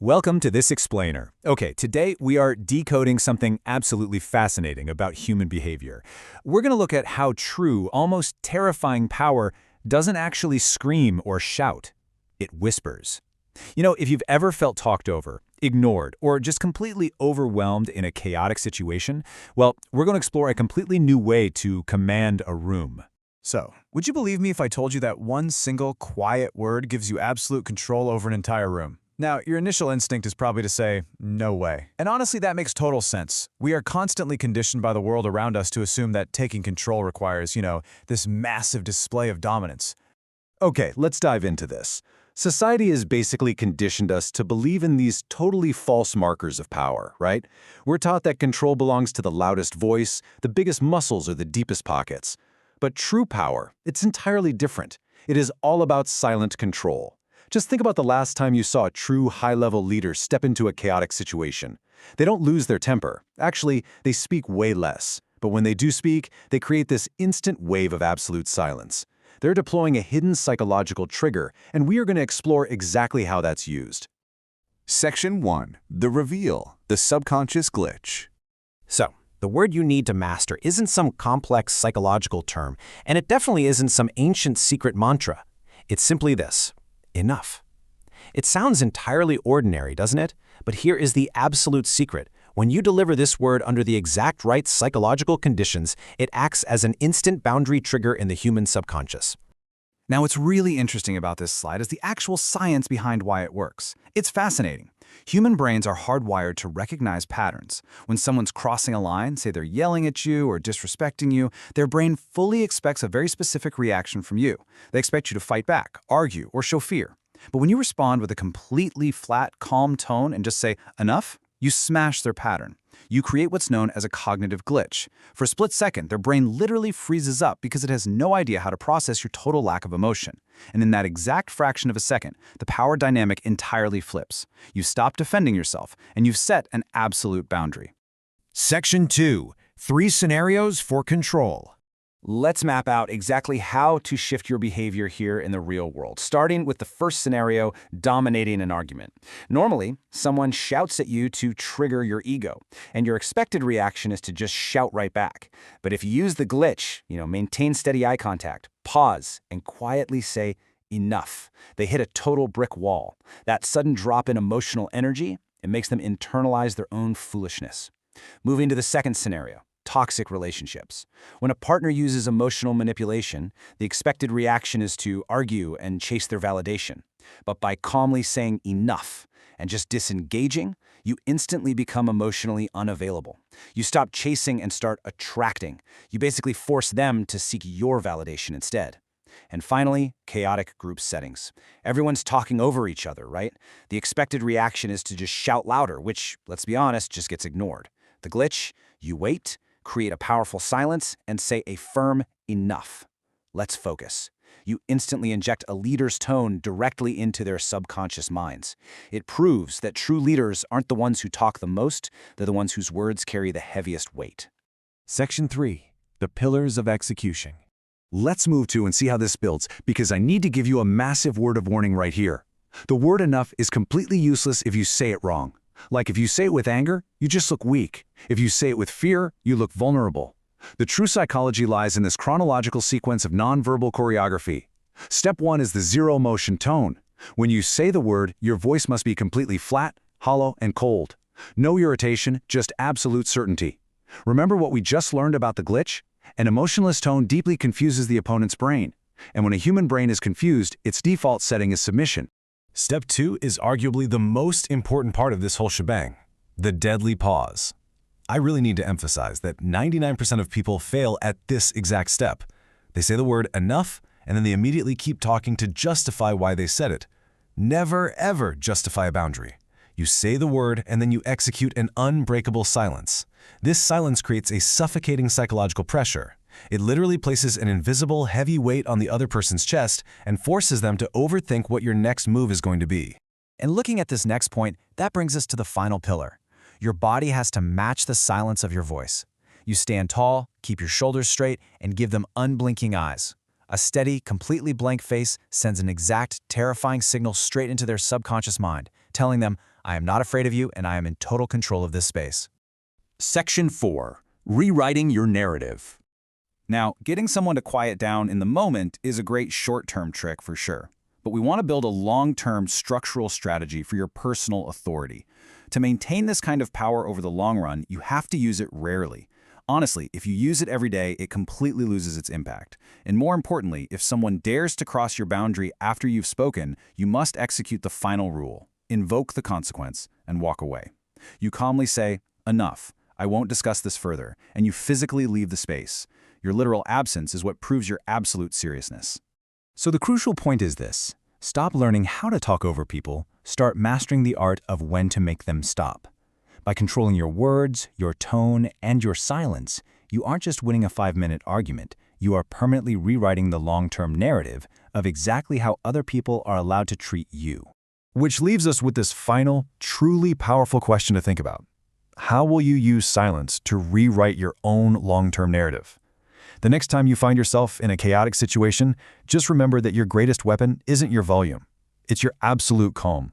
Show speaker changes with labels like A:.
A: Welcome to this explainer. Okay, today we are decoding something absolutely fascinating about human behavior. We're going to look at how true, almost terrifying power doesn't actually scream or shout. It whispers. You know, if you've ever felt talked over, ignored, or just completely overwhelmed in a chaotic situation, well, we're going to explore a completely new way to command a room.
B: So, would you believe me if I told you that one single quiet word gives you absolute control over an entire room? Now, your initial instinct is probably to say, no way. And honestly, that makes total sense. We are constantly conditioned by the world around us to assume that taking control requires, this massive display of dominance.
C: Okay, let's dive into this. Society has basically conditioned us to believe in these totally false markers of power, right? We're taught that control belongs to the loudest voice, the biggest muscles, or the deepest pockets. But true power, it's entirely different. It is all about silent control. Just think about the last time you saw a true high-level leader step into a chaotic situation. They don't lose their temper. Actually, they speak way less. But when they do speak, they create this instant wave of absolute silence. They're deploying a hidden psychological trigger, and we are going to explore exactly how that's used.
D: Section 1. The Reveal, the Subconscious Glitch.
E: So, the word you need to master isn't some complex psychological term, and it definitely isn't some ancient secret mantra. It's simply this: enough. It sounds entirely ordinary, doesn't it? But here is the absolute secret. When you deliver this word under the exact right psychological conditions, it acts as an instant boundary trigger in the human subconscious.
B: Now, what's really interesting about this slide is the actual science behind why it works. It's fascinating. Human brains are hardwired to recognize patterns. When someone's crossing a line, say they're yelling at you or disrespecting you, their brain fully expects a very specific reaction from you. They expect you to fight back, argue, or show fear. But when you respond with a completely flat, calm tone and just say, enough, you smash their pattern. You create what's known as a cognitive glitch. For a split second, their brain literally freezes up because it has no idea how to process your total lack of emotion. And in that exact fraction of a second, the power dynamic entirely flips. You stop defending yourself, and you've set an absolute boundary.
F: Section 2. 3 Scenarios for Control.
A: Let's map out exactly how to shift your behavior here in the real world, starting with the first scenario, dominating an argument. Normally, someone shouts at you to trigger your ego, and your expected reaction is to just shout right back. But if you use the glitch, maintain steady eye contact, pause, and quietly say, enough, they hit a total brick wall. That sudden drop in emotional energy, it makes them internalize their own foolishness. Moving to the second scenario. Toxic relationships. When a partner uses emotional manipulation, the expected reaction is to argue and chase their validation. But by calmly saying enough and just disengaging, you instantly become emotionally unavailable. You stop chasing and start attracting. You basically force them to seek your validation instead. And finally, chaotic group settings. Everyone's talking over each other, right? The expected reaction is to just shout louder, which, let's be honest, just gets ignored. The glitch, you wait, create a powerful silence, and say a firm enough. Let's focus. You instantly inject a leader's tone directly into their subconscious minds. It proves that true leaders aren't the ones who talk the most, they're the ones whose words carry the heaviest weight.
C: Section 3. The Pillars of Execution. Let's move to and see how this builds, because I need to give you a massive word of warning right here. The word enough is completely useless if you say it wrong. Like if you say it with anger, you just look weak. If you say it with fear, you look vulnerable. The true psychology lies in this chronological sequence of nonverbal choreography. Step 1 is the zero motion tone. When you say the word, your voice must be completely flat, hollow, and cold. No irritation, just absolute certainty. Remember what we just learned about the glitch? An emotionless tone deeply confuses the opponent's brain. And when a human brain is confused, its default setting is submission.
F: Step 2 is arguably the most important part of this whole shebang: the deadly pause. I really need to emphasize that 99% of people fail at this exact step. They say the word enough, and then they immediately keep talking to justify why they said it. Never, ever justify a boundary. You say the word, and then you execute an unbreakable silence. This silence creates a suffocating psychological pressure. It literally places an invisible, heavy weight on the other person's chest and forces them to overthink what your next move is going to be.
E: And looking at this next point, that brings us to the final pillar. Your body has to match the silence of your voice. You stand tall, keep your shoulders straight, and give them unblinking eyes. A steady, completely blank face sends an exact, terrifying signal straight into their subconscious mind, telling them,
B: I am not afraid of you, and I am in total control of this space.
C: Section 4. Rewriting your narrative.
A: Now, getting someone to quiet down in the moment is a great short-term trick for sure. But we want to build a long-term structural strategy for your personal authority. To maintain this kind of power over the long run, you have to use it rarely. Honestly, if you use it every day, it completely loses its impact. And more importantly, if someone dares to cross your boundary after you've spoken, you must execute the final rule, invoke the consequence, and walk away. You calmly say, "Enough, I won't discuss this further," and you physically leave the space. Your literal absence is what proves your absolute seriousness.
B: So the crucial point is this. Stop learning how to talk over people, start mastering the art of when to make them stop. By controlling your words, your tone, and your silence, you aren't just winning a 5-minute argument, you are permanently rewriting the long-term narrative of exactly how other people are allowed to treat you.
F: Which leaves us with this final, truly powerful question to think about. How will you use silence to rewrite your own long-term narrative? The next time you find yourself in a chaotic situation, just remember that your greatest weapon isn't your volume. It's your absolute calm.